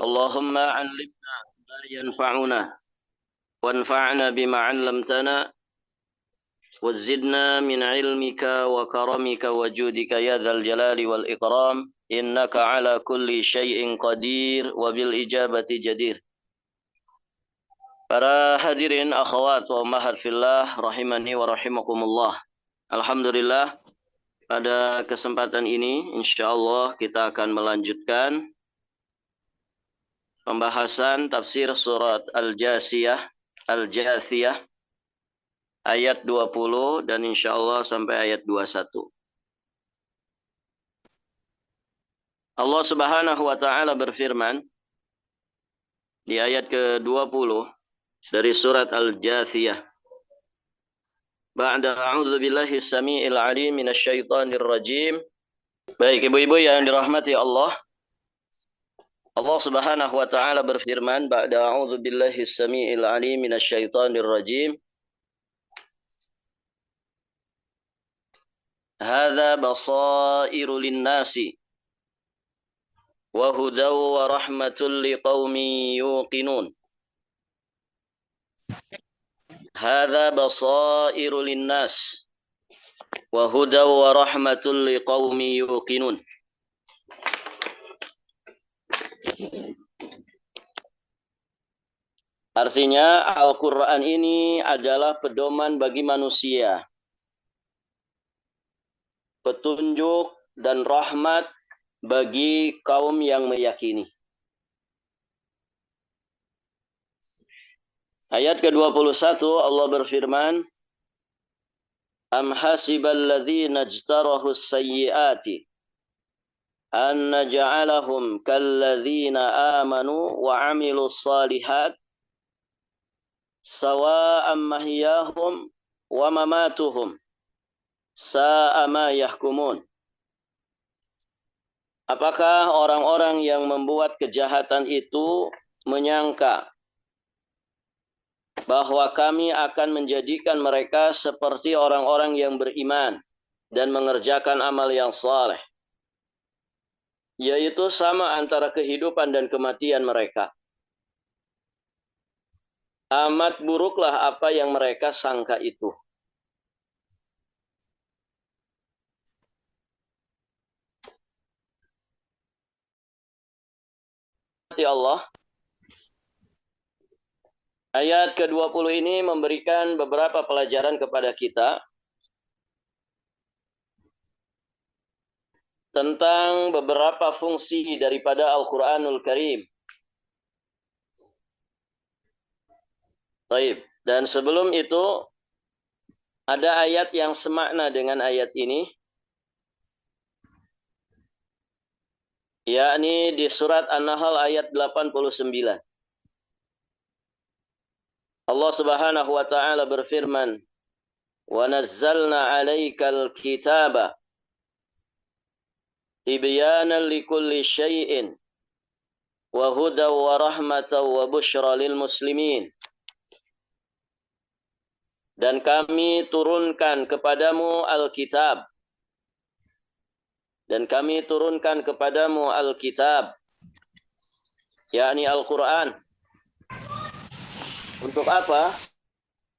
اللهم علمنا ما ينفعنا وانفعنا بما علمتنا وزدنا من علمك وكرمك وجودك يا ذا الجلال والإكرام إنك على كل شيء قدير وبالإجابة جدير. Para hadirin akhwat wa ummahat fillah rahimani wa rahimakumullah. Alhamdulillah, pada kesempatan ini insyaallah kita akan melanjutkan pembahasan tafsir surat Al-Jasiyah ayat 20 dan insyaallah sampai ayat 21. Allah Subhanahu wa taala berfirman di ayat ke-20 dari surat Al-Jasiyah. Ba'da a'udzu billahi samii'il 'aliim minasyaitonir rajim. Baik, ibu-ibu yang dirahmati Allah. Allah Subhanahu wa taala berfirman ba'da a'udzu billahi samii'il 'aliim minasyaitonir rajim. Hadza basairu lin-nasi wa hudaw wa rahmatul liqaumin yuqinun. Hadza basairu lin-nas wa hudaw wa rahmatul liqaumin yuqinun. Artinya Al-Quran ini adalah pedoman bagi manusia, petunjuk dan rahmat bagi kaum yang meyakini. Ayat ke-21 Allah berfirman, Am hasibal ladzina ijtarahu as-sayyi'ati an naj'alahum kalladzina amanu wa 'amilus shalihat sawa'an mahyahum wa mamatuhum sa'a ma yahkumun. Apakah orang-orang yang membuat kejahatan itu menyangka bahwa kami akan menjadikan mereka seperti orang-orang yang beriman dan mengerjakan amal yang saleh, yaitu sama antara kehidupan dan kematian mereka. Amat buruklah apa yang mereka sangka itu. Allah, ayat ke-20 ini memberikan beberapa pelajaran kepada kita tentang beberapa fungsi daripada Al-Quranul Karim. Baik, dan sebelum itu ada ayat yang semakna dengan ayat ini, yakni di surat An-Nahl ayat 89. Allah Subhanahu wa taala berfirman, "Wa nazzalna 'alaikal kitaba tibyanan likulli syai'in wa hudaw wa rahmatan wa busyra lil muslimin." Dan kami turunkan kepadamu Alkitab. Dan kami turunkan kepadamu Alkitab, yakni Al-Quran. Untuk apa?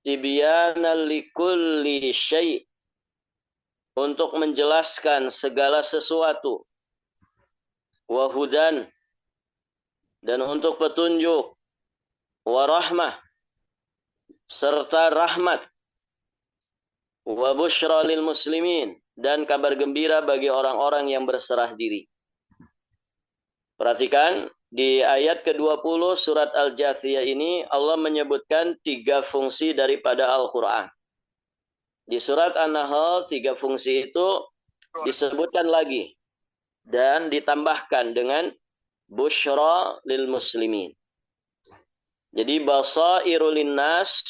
Tibyanan likulli syai'. Untuk menjelaskan segala sesuatu. Wahudan. Dan untuk petunjuk. Warahmah. Serta rahmat. Wa busyra lil muslimin. Dan kabar gembira bagi orang-orang yang berserah diri. Perhatikan, di ayat ke-20 surat Al-Jasiyah ini Allah menyebutkan 3 fungsi daripada Al-Quran. Di surat An-Nahl 3 fungsi itu disebutkan lagi dan ditambahkan dengan busyra lil muslimin. Jadi basairul linnas,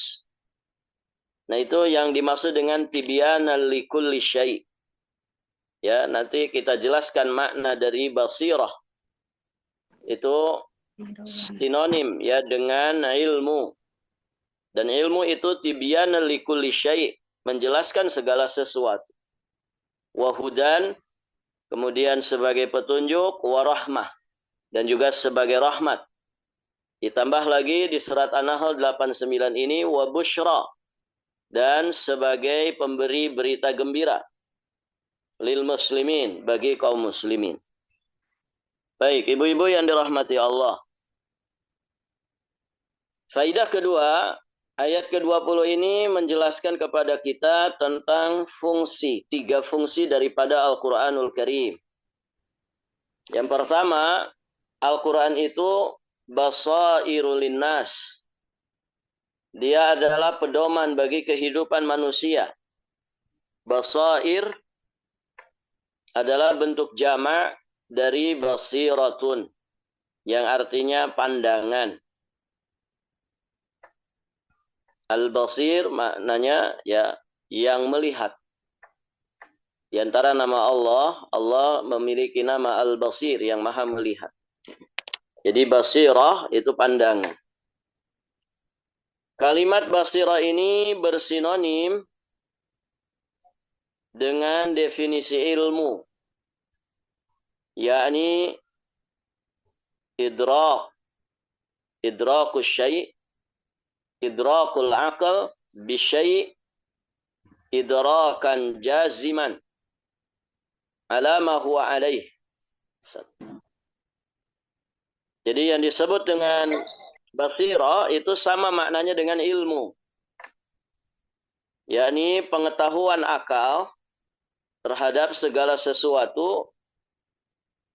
nah itu yang dimaksud dengan tibyanan likulli syai'. Ya, nanti kita jelaskan makna dari basirah. Itu sinonim ya dengan ilmu. Dan ilmu itu tibyanan likulli syai', menjelaskan segala sesuatu. Wahudan, kemudian sebagai petunjuk, warahmah, dan juga sebagai rahmat. Ditambah lagi di surat An-Nahl 89 ini wa busyra, dan sebagai pemberi berita gembira lil muslimin, bagi kaum muslimin. Baik, ibu-ibu yang dirahmati Allah. Faidah kedua, ayat ke-20 ini menjelaskan kepada kita tentang fungsi, 3 fungsi daripada Al-Quranul Karim. Yang pertama, Al-Quran itu basairul linnas. Dia adalah pedoman bagi kehidupan manusia. Basair adalah bentuk jamak dari basiratun, yang artinya pandangan. Al-Basir maknanya ya yang melihat. Di antara nama Allah, Allah memiliki nama Al-Basir, yang maha melihat. Jadi basirah itu pandangan. Kalimat basirah ini bersinonim dengan definisi ilmu, yakni idrakul syai', idrakul aql bisyai' idrakan jaziman ala ma huwa alaih. Jadi yang disebut dengan basira itu sama maknanya dengan ilmu, yakni pengetahuan akal terhadap segala sesuatu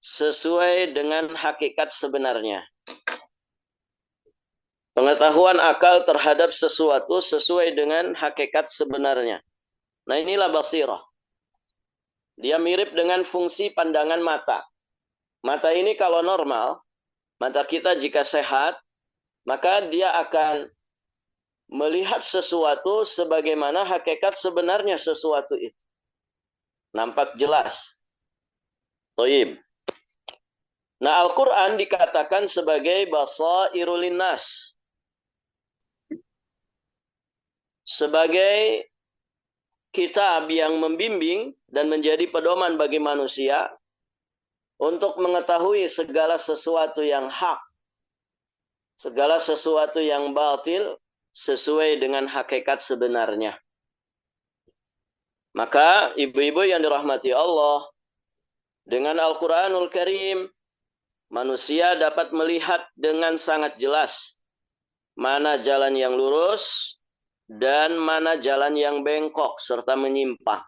sesuai dengan hakikat sebenarnya. Pengetahuan akal terhadap sesuatu sesuai dengan hakikat sebenarnya. Nah, inilah basirah. Dia mirip dengan fungsi pandangan mata. Mata ini kalau normal, mata kita jika sehat, maka dia akan melihat sesuatu sebagaimana hakikat sebenarnya sesuatu itu. Nampak jelas. Thayyib. Nah, Al-Quran dikatakan sebagai basairul linnas, sebagai kitab yang membimbing dan menjadi pedoman bagi manusia untuk mengetahui segala sesuatu yang hak, segala sesuatu yang batil sesuai dengan hakikat sebenarnya. Maka ibu-ibu yang dirahmati Allah, dengan Al-Quranul Karim, manusia dapat melihat dengan sangat jelas mana jalan yang lurus dan mana jalan yang bengkok serta menyimpang.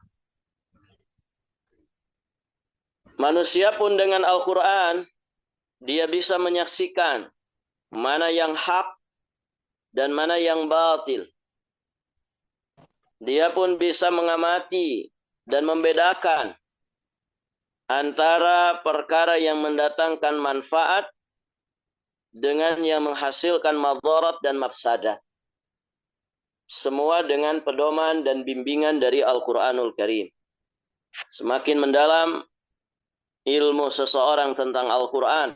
Manusia pun dengan Al-Quran, dia bisa menyaksikan mana yang hak dan mana yang batil. Dia pun bisa mengamati dan membedakan antara perkara yang mendatangkan manfaat dengan yang menghasilkan madarat dan mafsadat. Semua dengan pedoman dan bimbingan dari Al-Quranul Karim. Semakin mendalam ilmu seseorang tentang Al-Quran,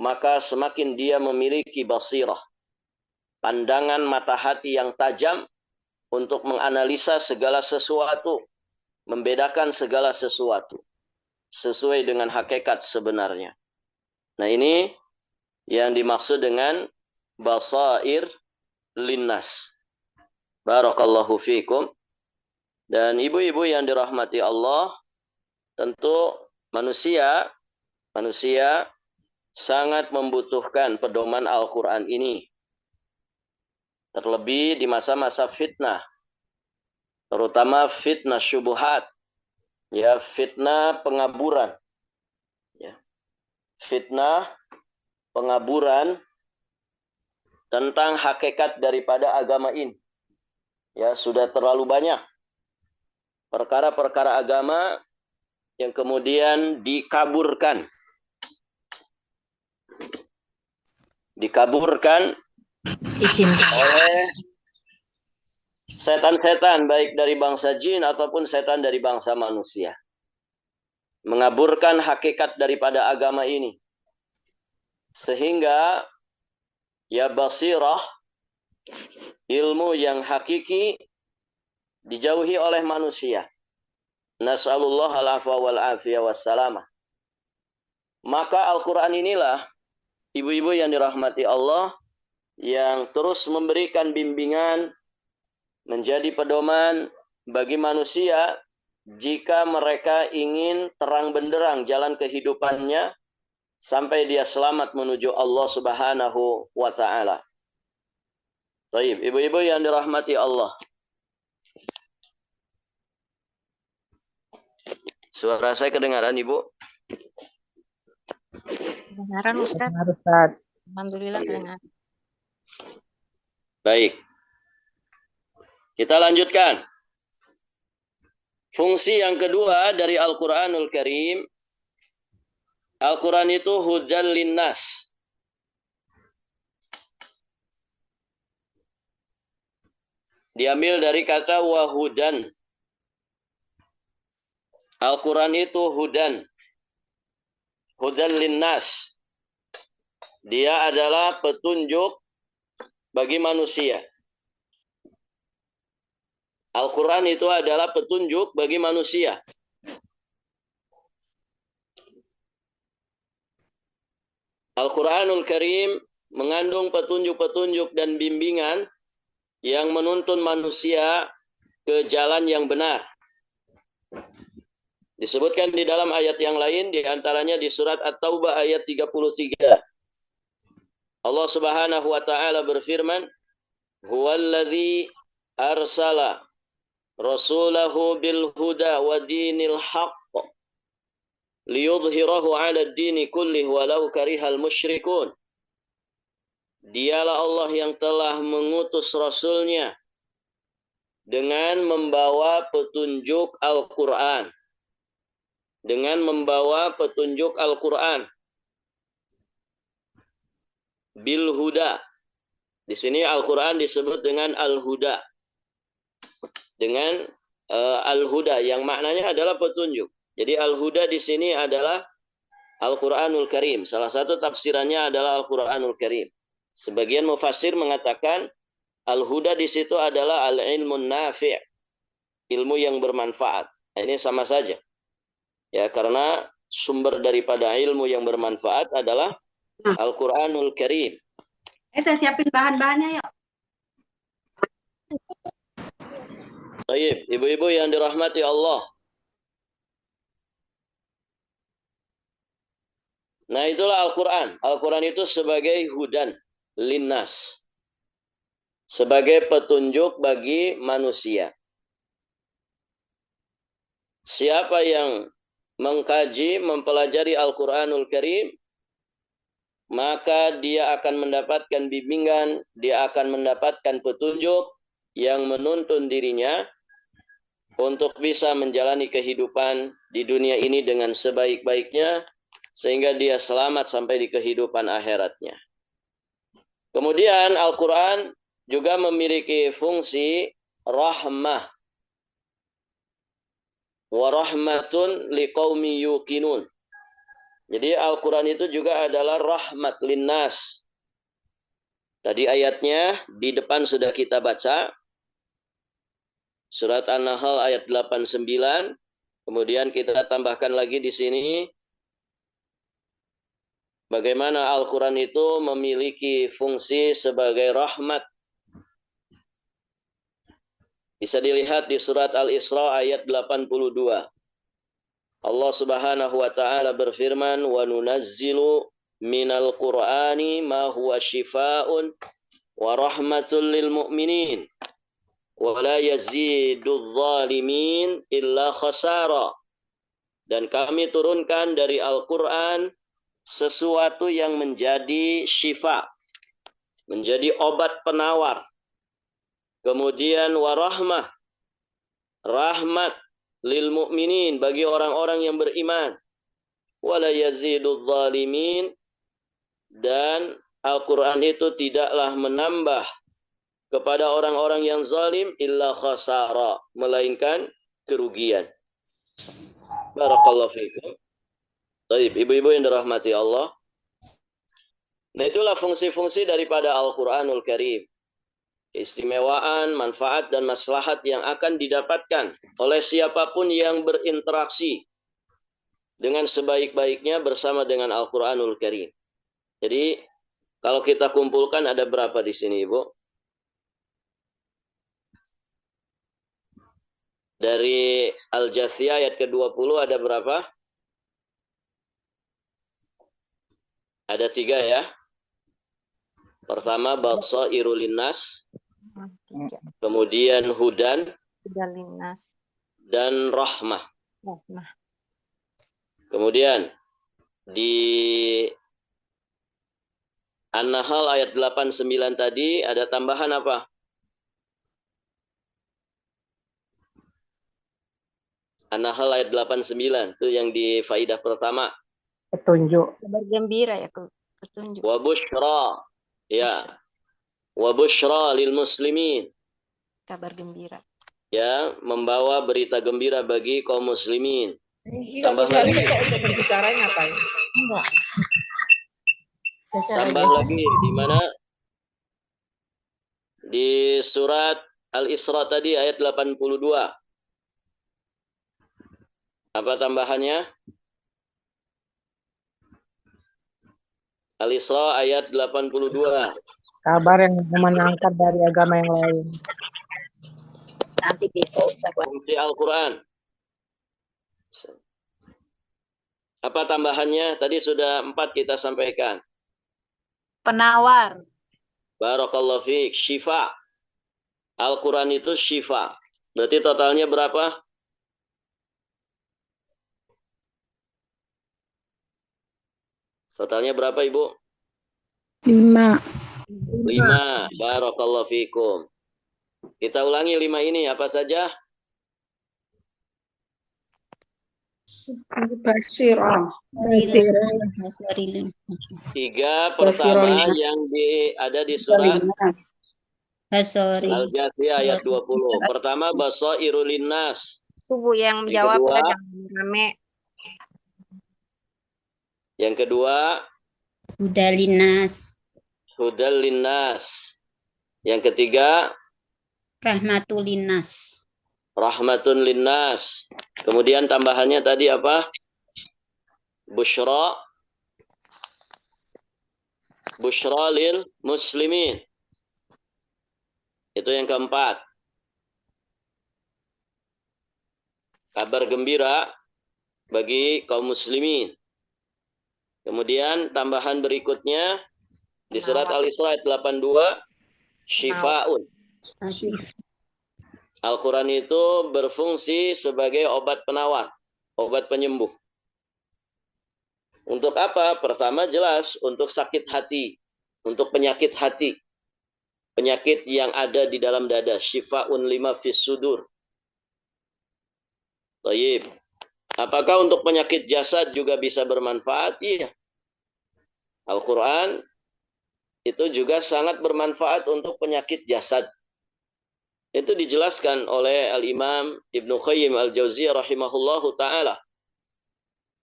maka semakin dia memiliki basirah, pandangan mata hati yang tajam untuk menganalisa segala sesuatu, membedakan segala sesuatu sesuai dengan hakikat sebenarnya. Nah, ini yang dimaksud dengan basair linnas. Barakallahu fikum. Dan ibu-ibu yang dirahmati Allah, tentu manusia sangat membutuhkan pedoman Al-Quran ini. Terlebih di masa-masa fitnah, terutama fitnah syubuhat, ya, fitnah pengaburan, ya, fitnah pengaburan tentang hakikat daripada agama ini. Ya, sudah terlalu banyak perkara-perkara agama yang kemudian dikaburkan oleh setan-setan, baik dari bangsa jin ataupun setan dari bangsa manusia. Mengaburkan hakikat daripada agama ini. Sehingga ya basirah, ilmu yang hakiki, dijauhi oleh manusia. Nas'alullah al-afwa wal-afiyah wassalamah. Maka Al-Quran inilah, ibu-ibu yang dirahmati Allah, yang terus memberikan bimbingan, menjadi pedoman bagi manusia jika mereka ingin terang benderang jalan kehidupannya sampai dia selamat menuju Allah Subhanahu wa taala. Baik, ibu-ibu yang dirahmati Allah. Suara saya kedengaran, Ibu? Kedengaran, Ustaz. Alhamdulillah kedengaran. Baik. Kita lanjutkan. Fungsi yang kedua dari Al-Quranul Karim, Al-Quran itu hudan linnas. Diambil dari kata wahudan. Al-Quran itu hudan. Hudan linnas. Dia adalah petunjuk bagi manusia. Al-Quran itu adalah petunjuk bagi manusia. Al-Quranul Karim mengandung petunjuk-petunjuk dan bimbingan yang menuntun manusia ke jalan yang benar. Disebutkan di dalam ayat yang lain, di antaranya di surat At-Taubah ayat 33. Allah Subhanahu wa taala berfirman, "Huwallazi arsala rasulahu bil huda wa dinil haqq liyudhhirahu 'ala ad-dini kullih walau karihal musyrikun." Dialah Allah yang telah mengutus Rasulnya dengan membawa petunjuk Al-Quran. Dengan membawa petunjuk Al-Quran. Bil huda. Di sini Al-Quran disebut dengan Al-Huda. Dengan Al-Huda yang maknanya adalah petunjuk. Jadi Al-Huda di sini adalah Al-Quranul Karim. Salah satu tafsirannya adalah Al-Quranul Karim. Sebagian mufassir mengatakan Al-Huda di situ adalah al-ilmun nafi', ilmu yang bermanfaat. Nah, ini sama saja. Ya, karena sumber daripada ilmu yang bermanfaat adalah Al-Quranul Karim. Kita siapin bahan-bahannya yuk. Baik, ibu-ibu yang dirahmati Allah. Nah, itulah Al-Quran. Al-Quran itu sebagai hudan linnas. Sebagai petunjuk bagi manusia. Siapa yang mengkaji, mempelajari Al-Quranul Karim, maka dia akan mendapatkan bimbingan, dia akan mendapatkan petunjuk yang menuntun dirinya untuk bisa menjalani kehidupan di dunia ini dengan sebaik-baiknya, sehingga dia selamat sampai di kehidupan akhiratnya. Kemudian Al-Quran juga memiliki fungsi rahmah. Wa rahmatun liqaumi yuqinun. Jadi Al-Quran itu juga adalah rahmat linnas. Tadi ayatnya di depan sudah kita baca. Surat An-Nahl ayat 89. Kemudian kita tambahkan lagi di sini. Bagaimana Al-Quran itu memiliki fungsi sebagai rahmat. Bisa dilihat di surat Al-Isra ayat 82. Allah Subhanahu wa taala berfirman, "Wa nunazzilu minal Qur'ani ma huwa shifaa'un wa rahmatul lil mu'minin wa la yazidudz zalimin illa khasara." Dan kami turunkan dari Al-Qur'an sesuatu yang menjadi syifa, menjadi obat penawar. Kemudian warahmah, rahmat lil mu'minin, bagi orang-orang yang beriman. Wala yazidudz zalimin, dan Al-Quran itu tidaklah menambah kepada orang-orang yang zalim illa khasara, melainkan kerugian. Barakallahu fiikum. Baik, ibu-ibu yang dirahmati Allah. Nah, itulah fungsi-fungsi daripada Al-Quranul Karim. Istimewaan, manfaat, dan maslahat yang akan didapatkan oleh siapapun yang berinteraksi dengan sebaik-baiknya bersama dengan Al-Qur'anul Karim. Jadi kalau kita kumpulkan ada berapa di sini, Ibu? Dari Al-Jathiyah ayat ke-20 ada berapa? Ada 3 ya. Pertama Basairul Linnas, Tiga. kemudian Hudan Tiga linnas. dan Rahmah. Rahmah. Kemudian di An-Nahl ayat 89 tadi ada tambahan apa? An-Nahl ayat 89 itu yang di faidah pertama. Petunjuk. Kabar gembira ya, petunjuk. Wa busyra. Ya. Wa busyra lil muslimin. Kabar gembira. Ya, membawa berita gembira bagi kaum muslimin. Ini Tambah satu kali lagi. kita untuk berbicara ngapain? Enggak. Tambah lagi di mana? Di surat Al-Isra tadi ayat 82. Apa tambahannya? Al-Isra ayat 82. Kabar yang memenangkan dari agama yang lain. Nanti besok Fungsi Al-Quran. Apa tambahannya? Tadi sudah 4 kita sampaikan. penawar. Barakallahu fiik. Syifa. Al-Quran itu syifa. Berarti totalnya berapa? Totalnya berapa, Ibu? 5. 5. Barakallahu fiikum. Kita ulangi 5 ini. Apa saja? Basirah. 3 pertama yang ada di surat Al-Jathiyah ayat 20. Pertama Basairul Linnas. Tubuh yang Yang menjawab kedua, rame. Yang kedua Hudalinas, Hudal Linnas. Yang ketiga Rahmatulinas, Rahmatun Linnas. Kemudian tambahannya tadi apa? Busyra. Busyra lil muslimin. Itu yang keempat. Kabar gembira bagi kaum muslimin. Kemudian tambahan berikutnya di surat Al-Isra ayat 82, Syifa'un. Al-Quran itu berfungsi sebagai obat penawar, obat penyembuh. Untuk apa? Pertama jelas untuk sakit hati, untuk penyakit hati. Penyakit yang ada di dalam dada. Syifa'un lima fis sudur. Tayyib. Apakah untuk penyakit jasad juga bisa bermanfaat? Iya. Al-Quran itu juga sangat bermanfaat untuk penyakit jasad. Itu dijelaskan oleh Al-Imam Ibnu Qayyim Al-Jauziyah rahimahullahu ta'ala.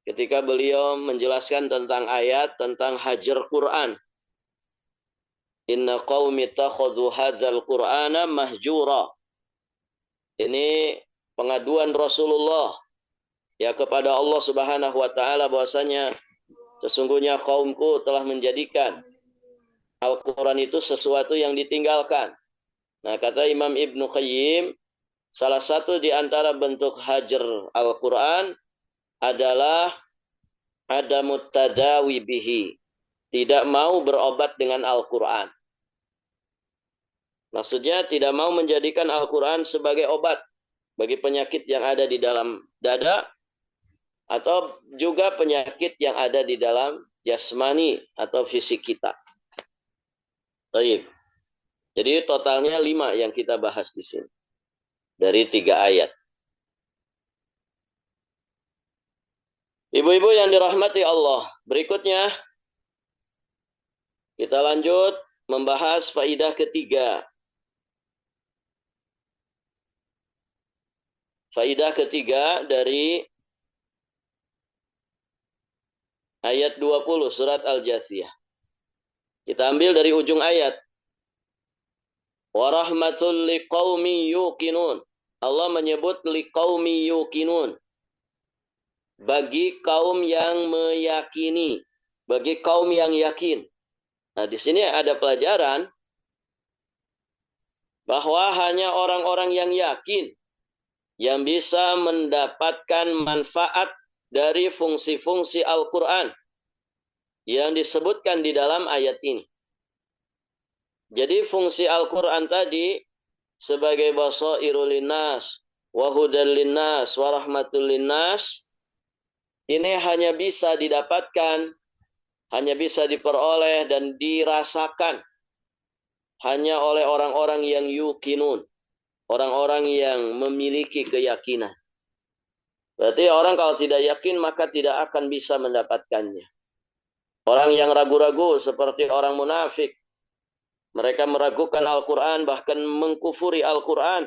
Ketika beliau menjelaskan tentang ayat, tentang hajar Quran. Inna qawmi takhudhu hadzal Qur'ana mahjura. Ini pengaduan Rasulullah ya kepada Allah Subhanahu wa taala bahwasanya sesungguhnya kaumku telah menjadikan Al-Qur'an itu sesuatu yang ditinggalkan. Nah, kata Imam Ibnu Qayyim, salah satu di antara bentuk hajar Al-Qur'an adalah adamut tadawi bihi. Tidak mau berobat dengan Al-Qur'an. Maksudnya tidak mau menjadikan Al-Quran sebagai obat bagi penyakit yang ada di dalam dada atau juga penyakit yang ada di dalam jasmani atau fisik kita. Baik. Jadi totalnya 5 yang kita bahas di sini. Dari 3 ayat. Ibu-ibu yang dirahmati Allah. Berikutnya kita lanjut membahas faidah ketiga. Faidah ketiga dari ayat 20 surat Al-Jathiyah. Kita ambil dari ujung ayat. Wa rahmatul liqaumi yuqinun. Allah menyebut liqaumi yuqinun. bagi kaum yang meyakini, bagi kaum yang yakin. Nah, di sini ada pelajaran bahwa hanya orang-orang yang yakin yang bisa mendapatkan manfaat dari fungsi-fungsi Al-Quran yang disebutkan di dalam ayat ini. Jadi fungsi Al-Quran tadi sebagai basairul linnas, wa hudal linnas, wa rahmatul linnas, ini hanya bisa didapatkan, hanya bisa diperoleh dan dirasakan hanya oleh orang-orang yang yuqinun, orang-orang yang memiliki keyakinan. Berarti orang kalau tidak yakin maka tidak akan bisa mendapatkannya. Orang yang ragu-ragu seperti orang munafik, mereka meragukan Al-Quran, bahkan mengkufuri Al-Quran,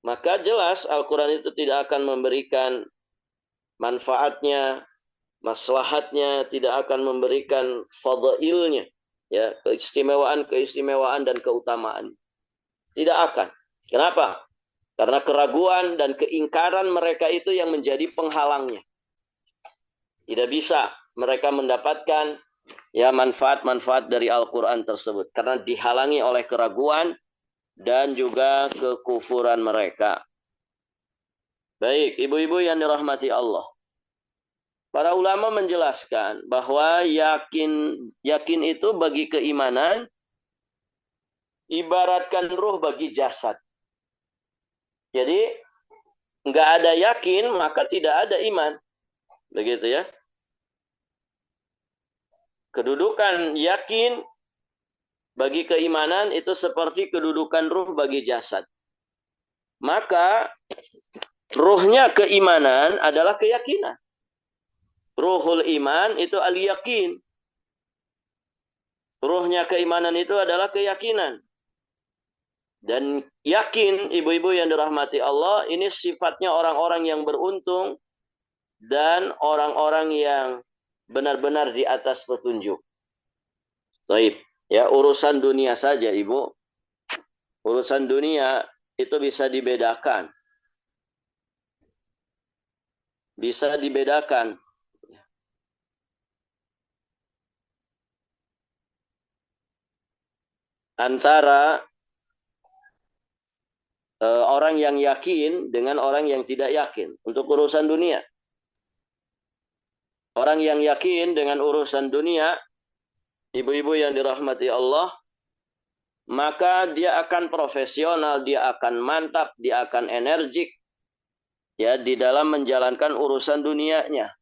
maka jelas Al-Quran itu tidak akan memberikan manfaatnya, maslahatnya, tidak akan memberikan fadailnya, ya, keistimewaan dan keutamaan. Tidak akan. Kenapa? Karena keraguan dan keingkaran mereka itu yang menjadi penghalangnya. Tidak bisa mereka mendapatkan ya manfaat-manfaat dari Al-Quran tersebut. Karena dihalangi oleh keraguan dan juga kekufuran mereka. Baik, ibu-ibu yang dirahmati Allah. Para ulama menjelaskan bahwa yakin itu bagi keimanan ibaratkan ruh bagi jasad. Jadi nggak ada yakin maka tidak ada iman, begitu ya. Kedudukan yakin bagi keimanan itu seperti kedudukan ruh bagi jasad. Maka ruhnya keimanan adalah keyakinan. Ruhul iman itu al-yakin. Ruhnya keimanan itu adalah keyakinan. Dan yakin, ibu-ibu yang dirahmati Allah, ini sifatnya orang-orang yang beruntung dan orang-orang yang benar-benar di atas petunjuk. Taib. Ya, urusan dunia saja, Ibu. Urusan dunia itu bisa dibedakan. Bisa dibedakan. Antara orang yang yakin dengan orang yang tidak yakin untuk urusan dunia. Orang yang yakin dengan urusan dunia, ibu-ibu yang dirahmati Allah, maka dia akan profesional, dia akan mantap, dia akan energik ya di dalam menjalankan urusan dunianya.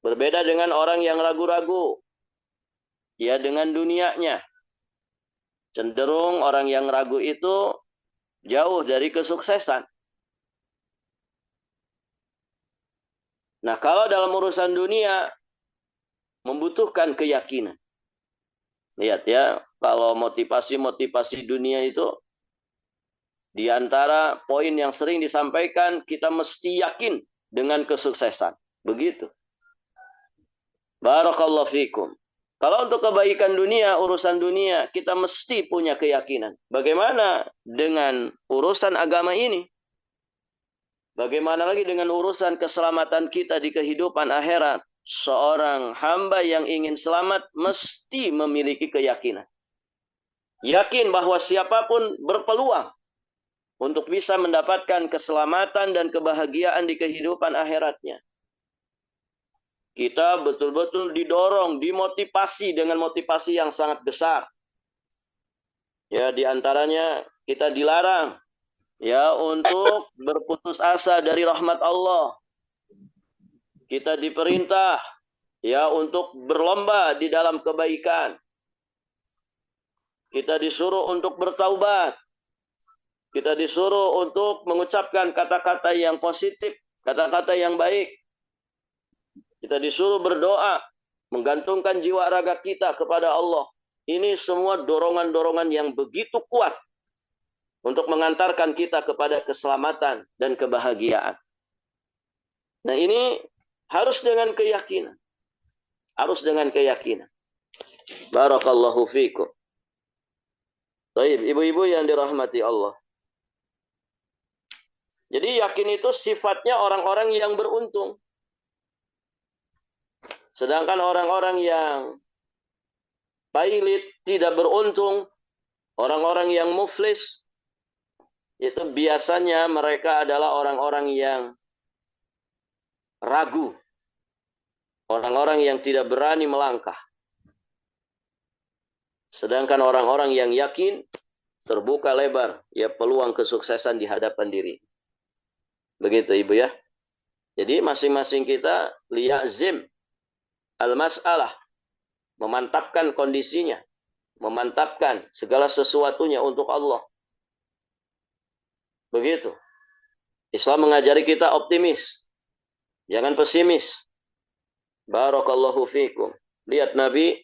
Berbeda dengan orang yang ragu-ragu ya dengan dunianya. Cenderung orang yang ragu itu jauh dari kesuksesan. Nah, kalau dalam urusan dunia membutuhkan keyakinan. Lihat ya, kalau motivasi-motivasi dunia itu di antara poin yang sering disampaikan, kita mesti yakin dengan kesuksesan. Begitu. Barakallahu fikum. Kalau untuk kebaikan dunia, urusan dunia, kita mesti punya keyakinan. Bagaimana dengan urusan agama ini? Bagaimana lagi dengan urusan keselamatan kita di kehidupan akhirat? Seorang hamba yang ingin selamat mesti memiliki keyakinan. Yakin bahwa siapapun berpeluang untuk bisa mendapatkan keselamatan dan kebahagiaan di kehidupan akhiratnya. Kita betul-betul didorong, dimotivasi dengan motivasi yang sangat besar. Ya, di antaranya kita dilarang ya untuk berputus asa dari rahmat Allah. Kita diperintah ya untuk berlomba di dalam kebaikan. Kita disuruh untuk bertaubat. Kita disuruh untuk mengucapkan kata-kata yang positif, kata-kata yang baik. Kita disuruh berdoa, menggantungkan jiwa raga kita kepada Allah. Ini semua dorongan-dorongan yang begitu kuat untuk mengantarkan kita kepada keselamatan dan kebahagiaan. Nah, ini harus dengan keyakinan. Harus dengan keyakinan. Barakallahu fikum. Baik, ibu-ibu yang dirahmati Allah. Jadi yakin itu sifatnya orang-orang yang beruntung. Sedangkan orang-orang yang pailit, tidak beruntung, orang-orang yang muflis, itu biasanya mereka adalah orang-orang yang ragu. Orang-orang yang tidak berani melangkah. Sedangkan orang-orang yang yakin, terbuka lebar ya peluang kesuksesan di hadapan diri. Begitu Ibu ya. Jadi masing-masing kita liyazim al-mas'alah. Memantapkan kondisinya. Memantapkan segala sesuatunya untuk Allah. Begitu. Islam mengajari kita optimis. Jangan pesimis. Barakallahu fikum. Lihat Nabi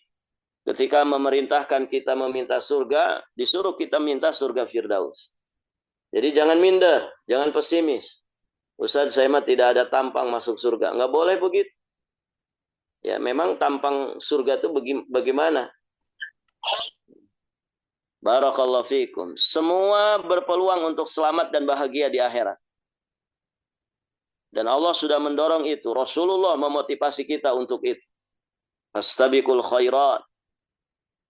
ketika memerintahkan kita meminta surga, disuruh kita minta surga Firdaus. Jadi jangan minder, jangan pesimis. Ustaz, saya mah tidak ada tampang masuk surga. Nggak boleh begitu. Ya memang tampang surga itu bagaimana? Barakallahu fikum. Semua berpeluang untuk selamat dan bahagia di akhirat. Dan Allah sudah mendorong itu. Rasulullah memotivasi kita untuk itu. Fastabiqul khairat.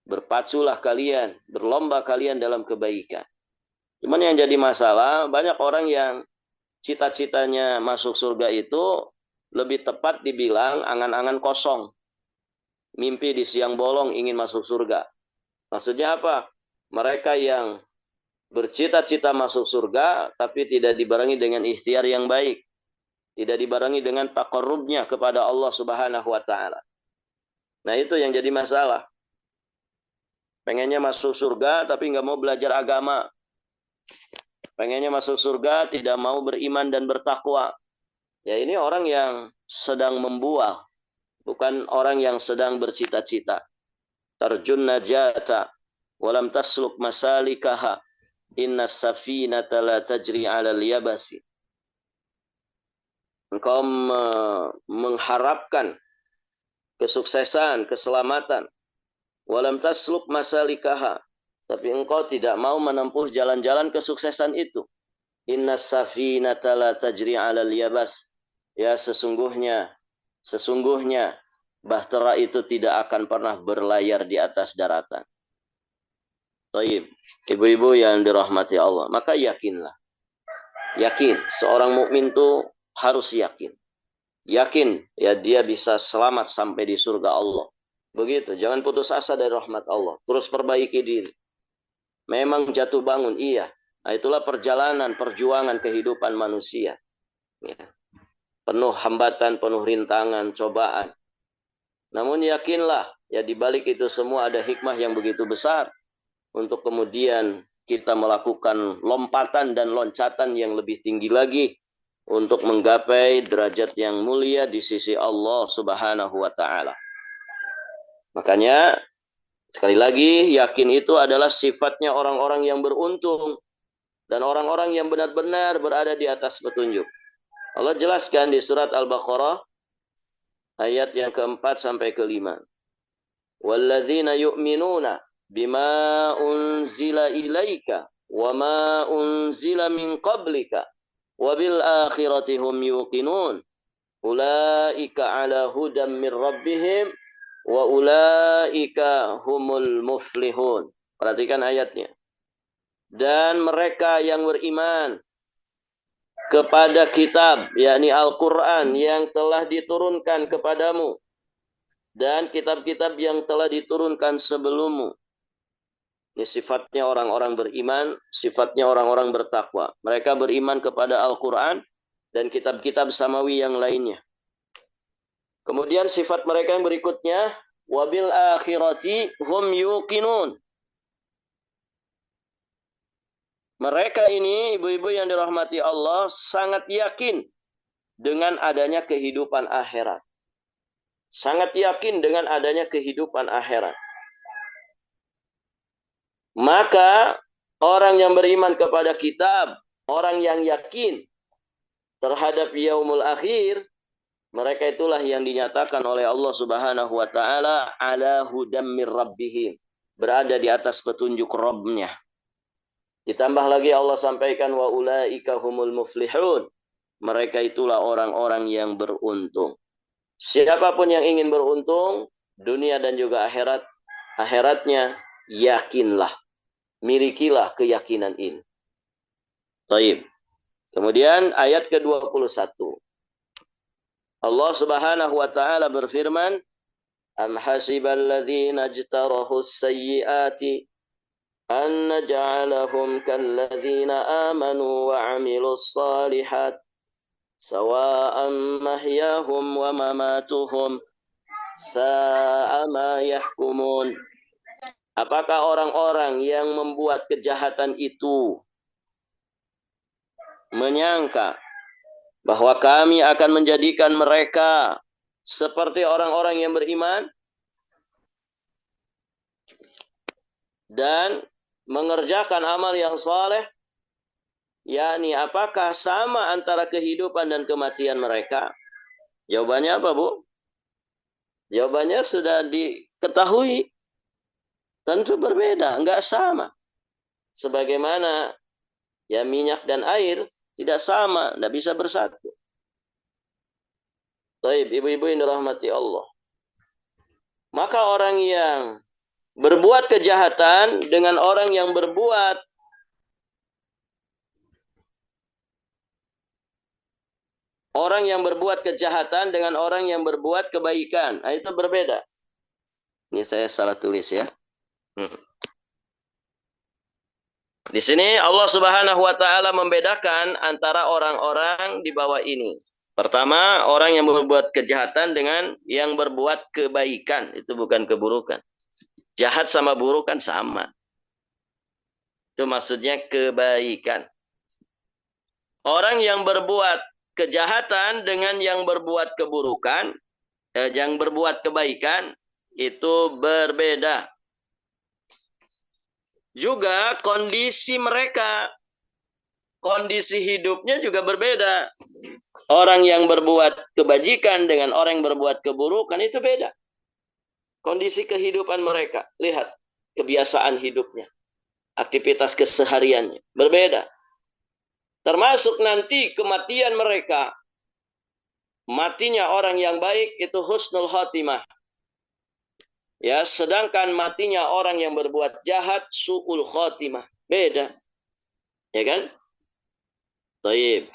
Berpaculah kalian, berlomba kalian dalam kebaikan. Cuman yang jadi masalah, banyak orang yang cita-citanya masuk surga itu lebih tepat dibilang angan-angan kosong. Mimpi di siang bolong ingin masuk surga. Maksudnya apa? Mereka yang bercita-cita masuk surga, tapi tidak dibarengi dengan ikhtiar yang baik. Tidak dibarengi dengan taqarrubnya kepada Allah Subhanahu wa Ta'ala. Nah itu yang jadi masalah. Pengennya masuk surga, tapi nggak mau belajar agama. Pengennya masuk surga, tidak mau beriman dan bertakwa. Ya ini orang yang sedang membual. Bukan orang yang sedang bercita-cita. Tarjun najata. Walam tasluk masalikaha. Inna safinata la tajri ala liyabasi. Engkau mengharapkan kesuksesan, keselamatan. Walam tasluk masalikaha. Tapi engkau tidak mau menempuh jalan-jalan kesuksesan itu. Inna safinata la tajri ala liyabas. Ya sesungguhnya bahtera itu tidak akan pernah berlayar di atas daratan. Taib. Ibu-ibu yang dirahmati Allah, maka yakinlah. Yakin, seorang mukmin itu harus yakin. Yakin ya dia bisa selamat sampai di surga Allah. Begitu, jangan putus asa dari rahmat Allah. Terus perbaiki diri. Memang jatuh bangun, iya. Nah, itulah perjalanan, perjuangan kehidupan manusia. Ya. Penuh hambatan, penuh rintangan, cobaan. Namun yakinlah, ya di balik itu semua ada hikmah yang begitu besar. Untuk kemudian kita melakukan lompatan dan loncatan yang lebih tinggi lagi. Untuk menggapai derajat yang mulia di sisi Allah Subhanahu wa Ta'ala. Makanya sekali lagi yakin itu adalah sifatnya orang-orang yang beruntung. Dan orang-orang yang benar-benar berada di atas petunjuk. Allah jelaskan di surat Al-Baqarah ayat yang keempat sampai kelima. Walladzina yu'minuna bima unzila ilaika wa ma unzila min qablika wa bil akhirati hum yuqinun. Ulaika ala hudam min rabbihim wa ulaika humul muflihun. Perhatikan ayatnya. Dan mereka yang beriman kepada kitab, yakni Al-Quran yang telah diturunkan kepadamu dan kitab-kitab yang telah diturunkan sebelummu. Ini sifatnya orang-orang beriman, sifatnya orang-orang bertakwa. Mereka beriman kepada Al-Quran dan kitab-kitab samawi yang lainnya. Kemudian sifat mereka yang berikutnya, wabil akhirati hum yuqinun. Mereka ini, ibu-ibu yang dirahmati Allah, sangat yakin dengan adanya kehidupan akhirat. Sangat yakin dengan adanya kehidupan akhirat. Maka, orang yang beriman kepada kitab, orang yang yakin terhadap yaumul akhir, mereka itulah yang dinyatakan oleh Allah Subhanahu wa Ta'ala ala hudam mir rabbihim. Berada di atas petunjuk Rabbnya. Ditambah lagi Allah sampaikan wa ulaika humul muflihun. Mereka itulah orang-orang yang beruntung. Siapapun yang ingin beruntung, dunia dan juga akhiratnya, yakinlah. Milikilah keyakinan ini. Taib. Kemudian ayat ke-21. Allah Subhanahu wa taala berfirman, "Am hasibal ladzina ijtarahus sayyiati an naj'alahum kalladzina amanu wa 'amilus shalihat sawa'an mahyahum wa mamatuhum sa'a ma yahkumun." Apakah orang-orang yang membuat kejahatan itu menyangka bahwa kami akan menjadikan mereka seperti orang-orang yang beriman dan mengerjakan amal yang saleh? Yakni apakah sama antara kehidupan dan kematian mereka? Jawabannya apa, Bu? Jawabannya sudah diketahui. Tentu berbeda, enggak sama. Sebagaimana ya minyak dan air tidak sama, tidak bisa bersatu. Baik, ibu-ibu yang dirahmati Allah. Maka orang yang berbuat kejahatan dengan orang yang berbuat kejahatan dengan orang yang berbuat kebaikan, itu berbeda. Ini saya salah tulis ya. Di sini Allah Subhanahu wa taala membedakan antara orang-orang di bawah ini. Pertama, orang yang berbuat kejahatan dengan yang berbuat kebaikan, itu bukan keburukan. Jahat sama buruk kan sama. Itu maksudnya kebaikan. Orang yang berbuat kejahatan dengan yang berbuat keburukan, yang berbuat kebaikan, itu berbeda. Juga kondisi mereka, kondisi hidupnya juga berbeda. Orang yang berbuat kebajikan dengan orang yang berbuat keburukan itu beda. Kondisi kehidupan mereka, lihat kebiasaan hidupnya, aktivitas kesehariannya berbeda. Termasuk nanti kematian mereka. Matinya orang yang baik itu husnul khotimah. Ya, sedangkan matinya orang yang berbuat jahat su'ul khotimah. Beda. Ya kan? Taib.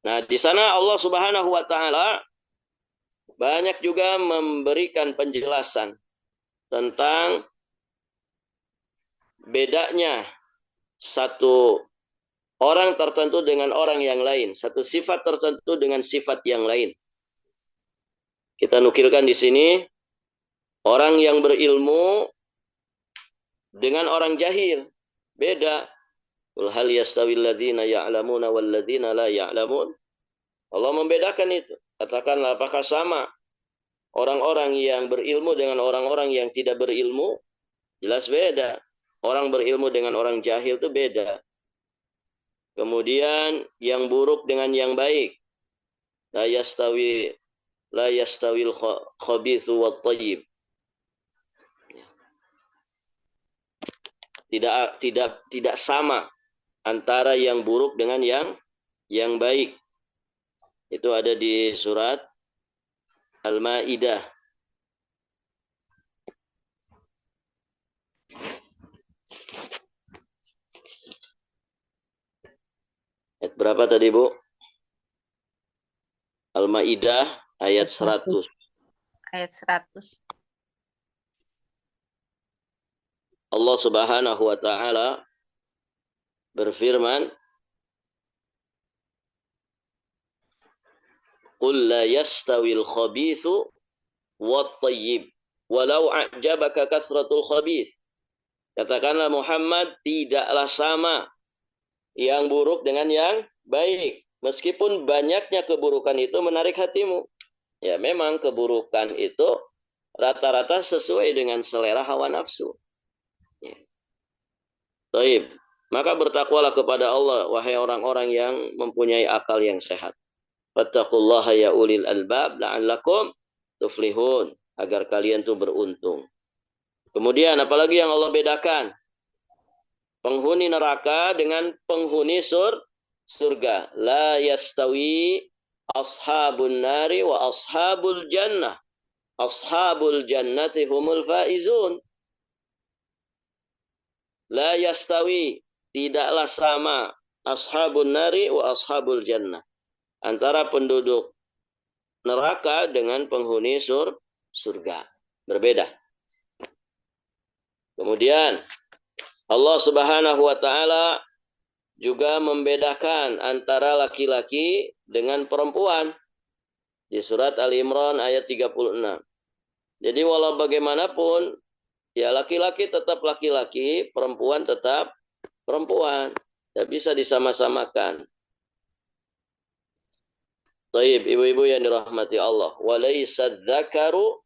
Nah, di sana Allah Subhanahu wa taala banyak juga memberikan penjelasan tentang bedanya satu orang tertentu dengan orang yang lain, satu sifat tertentu dengan sifat yang lain. Kita nukilkan di sini orang yang berilmu dengan orang jahil beda. Qul hal yastawil ladzina ya'lamuna wal ladzina la ya'lamun. Allah membedakan itu. Katakanlah apakah sama orang-orang yang berilmu dengan orang-orang yang tidak berilmu? Jelas beda. Orang berilmu dengan orang jahil itu beda. Kemudian yang buruk dengan yang baik. La yastawil khabithu wat thayyib. Tidak sama antara yang buruk dengan yang baik. Itu ada di surat Al-Maidah. Ayat berapa tadi, Bu? Al-Maidah ayat 100. Ayat 100. Allah Subhanahu wa taala berfirman, "Qul la yastawil khabithu wat thayyib walau a'jabaka kathratul khabith." Katakanlah Muhammad, tidaklah sama yang buruk dengan yang baik, meskipun banyaknya keburukan itu menarik hatimu. Ya, memang keburukan itu rata-rata sesuai dengan selera hawa nafsu. Ya. Taib. Maka bertakwalah kepada Allah, wahai orang-orang yang mempunyai akal yang sehat. Fattaqullaha ya ulil albab la'allakum tuflihun, agar kalian tuh beruntung. Kemudian apalagi yang Allah bedakan? penghuni neraka dengan penghuni surga. La yastawi ashabun nari wa ashabul jannah. Ashabul jannati humul faizun. La yastawi, tidaklah sama ashabun nari wa ashabul jannah. Antara penduduk neraka dengan penghuni surga. Berbeda. Kemudian Allah Subhanahu wa taala juga membedakan antara laki-laki dengan perempuan di surat Al-Imran ayat 36. Jadi walau bagaimanapun, ya laki-laki tetap laki-laki, perempuan tetap perempuan. Tidak bisa disama-samakan. Taib, ibu-ibu yang dirahmati Allah. Walaysa dzakaru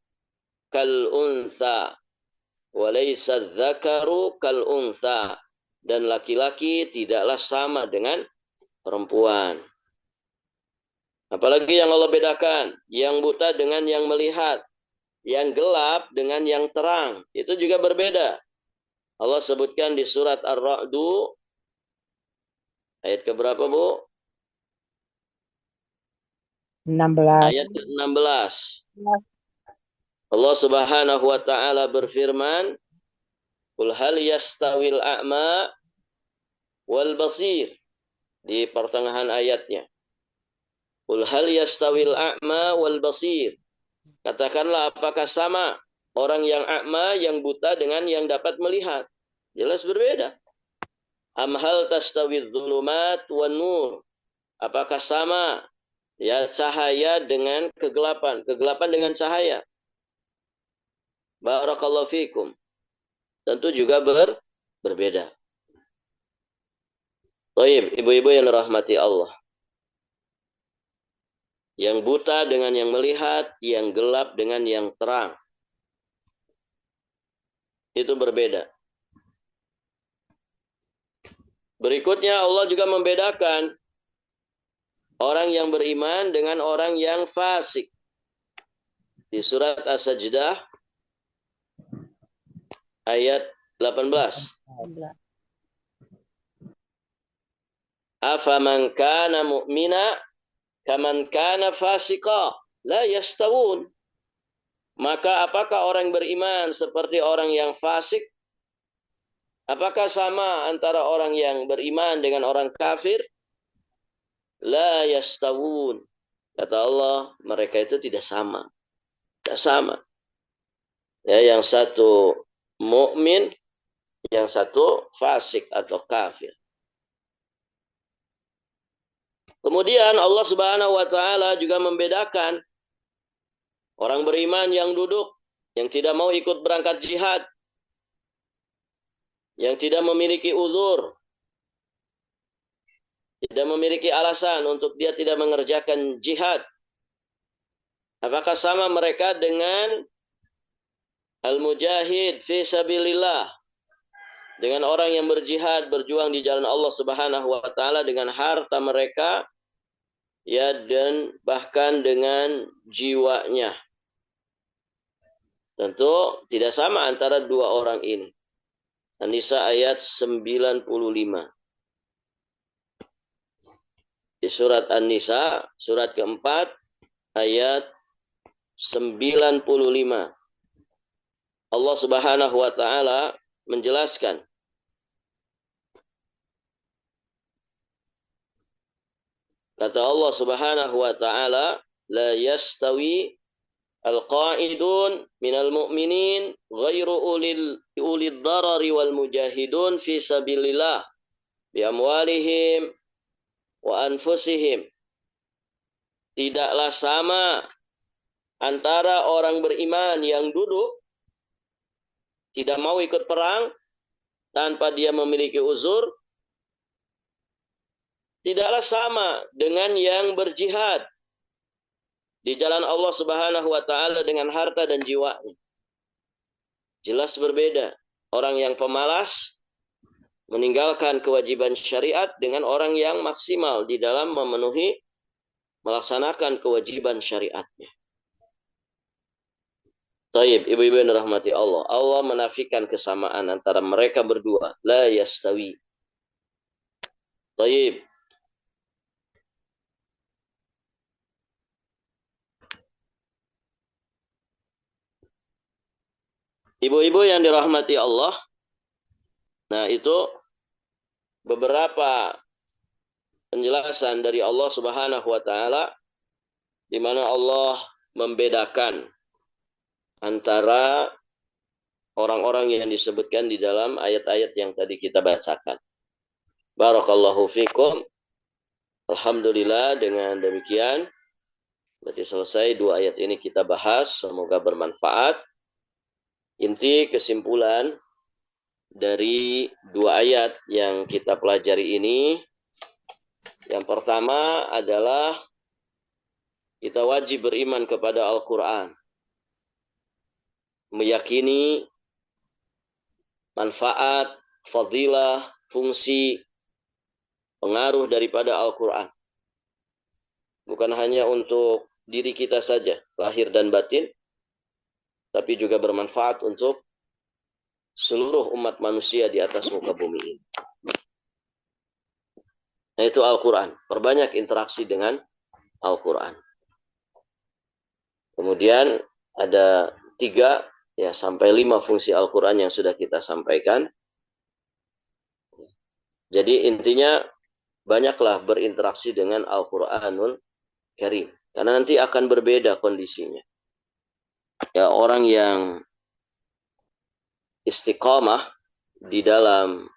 kal untha. Walaysa dzakaru kal untha. Dan laki-laki tidaklah sama dengan perempuan. Apalagi yang Allah bedakan, yang buta dengan yang melihat, yang gelap dengan yang terang, itu juga berbeda. Allah sebutkan di surat Ar-Ra'du ayat keberapa, Bu? 16. Ayat ke-16. Allah Subhanahu wa taala berfirman, "Qul hal yastawil a'ma wal basir." Di pertengahan ayatnya. "Qul hal yastawil a'ma wal basir." Katakanlah, apakah sama orang yang a'ma, yang buta dengan yang dapat melihat? Jelas berbeda. Am hal tastawidz dzulumat wan nur. Apakah sama ya cahaya dengan kegelapan, kegelapan dengan cahaya? Barakallahu fikum. Tentu juga berbeda. Baik, ibu-ibu yang dirahmati Allah. Yang buta dengan yang melihat, yang gelap dengan yang terang. Itu berbeda. Berikutnya Allah juga membedakan orang yang beriman dengan orang yang fasik. Di surat As-Sajdah ayat 18. Afaman kana mu'mina kaman kana fasika la yastawun. Maka apakah orang beriman seperti orang yang fasik? Apakah sama antara orang yang beriman dengan orang kafir? La yastawun. Kata Allah, mereka itu tidak sama. Tidak sama. Ya, yang satu mukmin, yang satu fasik atau kafir. Kemudian Allah Subhanahu wa taala juga membedakan orang beriman yang duduk, yang tidak mau ikut berangkat jihad, yang tidak memiliki uzur, tidak memiliki alasan untuk dia tidak mengerjakan jihad. Apakah sama mereka dengan al-mujahid fi sabilillah, dengan orang yang berjihad, berjuang di jalan Allah Subhanahu wa taala dengan harta mereka, ya, dan bahkan dengan jiwanya? Tentu tidak sama antara dua orang ini. An-Nisa ayat 95. Di surat An-Nisa, surat keempat, ayat 95. Allah Subhanahu wa taala menjelaskan, kata Allah Subhanahu wa taala, la yastawi al-qa'idun minal mu'minin ghairu ulil darari wal mujahidun fi sabilillah bi amwalihim wa anfusihim. Tidaklah sama antara orang beriman yang duduk tidak mau ikut perang tanpa dia memiliki uzur, tidaklah sama dengan yang berjihad di jalan Allah Subhanahu wa taala dengan harta dan jiwanya. Jelas berbeda. Orang yang pemalas meninggalkan kewajiban syariat dengan orang yang maksimal di dalam melaksanakan kewajiban syariatnya. Taib, ibu-ibu yang dirahmati Allah. Allah menafikan kesamaan antara mereka berdua. La yastawi. Taib. Ibu-ibu yang dirahmati Allah. Nah, itu beberapa penjelasan dari Allah Subhanahu wa taala di mana Allah membedakan antara orang-orang yang disebutkan di dalam ayat-ayat yang tadi kita bacakan. Barakallahu fikum. Alhamdulillah, dengan demikian berarti selesai 2 ayat ini kita bahas. Semoga bermanfaat. Inti kesimpulan dari 2 ayat yang kita pelajari ini, yang pertama adalah kita wajib beriman kepada Al-Quran, meyakini manfaat, fadilah, fungsi, pengaruh daripada Al-Quran. Bukan hanya untuk diri kita saja, lahir dan batin, tapi juga bermanfaat untuk seluruh umat manusia di atas muka bumi ini. Yaitu Al-Quran. Perbanyak interaksi dengan Al-Quran. Kemudian ada 3 ya sampai 5 fungsi Al-Quran yang sudah kita sampaikan. Jadi intinya banyaklah berinteraksi dengan Al-Quranul Karim. Karena nanti akan berbeda kondisinya. Ya, orang yang istiqamah di dalam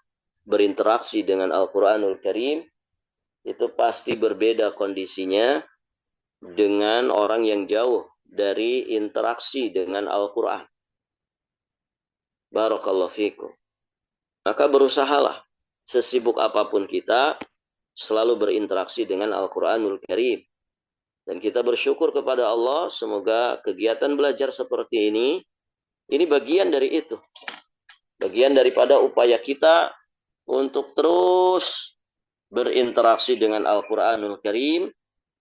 berinteraksi dengan Al-Quranul Karim itu pasti berbeda kondisinya dengan orang yang jauh dari interaksi dengan Al-Quran. Barakallahu fikum. Maka berusahalah sesibuk apapun kita selalu berinteraksi dengan Al-Quranul Karim. Dan kita bersyukur kepada Allah, semoga kegiatan belajar seperti ini bagian dari itu. Bagian daripada upaya kita untuk terus berinteraksi dengan Al-Quranul Karim,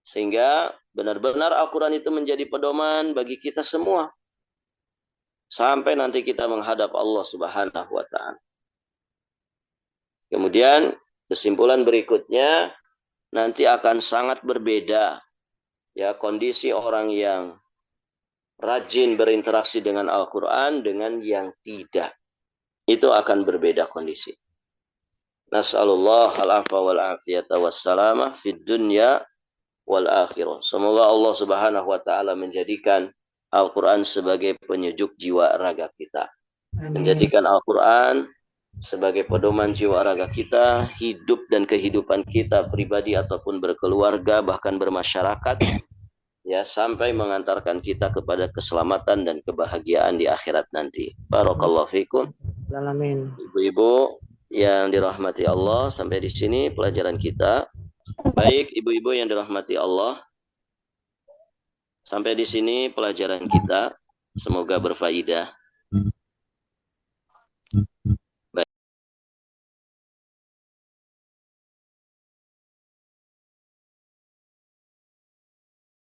sehingga benar-benar Al-Quran itu menjadi pedoman bagi kita semua. Sampai nanti kita menghadap Allah Subhanahu wa ta'ala. Kemudian kesimpulan berikutnya, nanti akan sangat berbeda ya kondisi orang yang rajin berinteraksi dengan Al-Quran dengan yang tidak. Itu akan berbeda kondisi. Nas'alullah al-afwa wal-afiyata wassalamah fid dunya wal akhirah. Semoga Allah Subhanahu wa ta'ala menjadikan Al-Quran sebagai penyejuk jiwa raga kita. Menjadikan Al-Quran sebagai pedoman jiwa raga kita, hidup dan kehidupan kita pribadi ataupun berkeluarga, bahkan bermasyarakat, ya sampai mengantarkan kita kepada keselamatan dan kebahagiaan di akhirat nanti. Barakallahu fikum. Amin. Ibu-ibu yang dirahmati Allah, sampai di sini pelajaran kita. Baik ibu-ibu yang dirahmati Allah, sampai di sini pelajaran kita. Semoga berfaedah.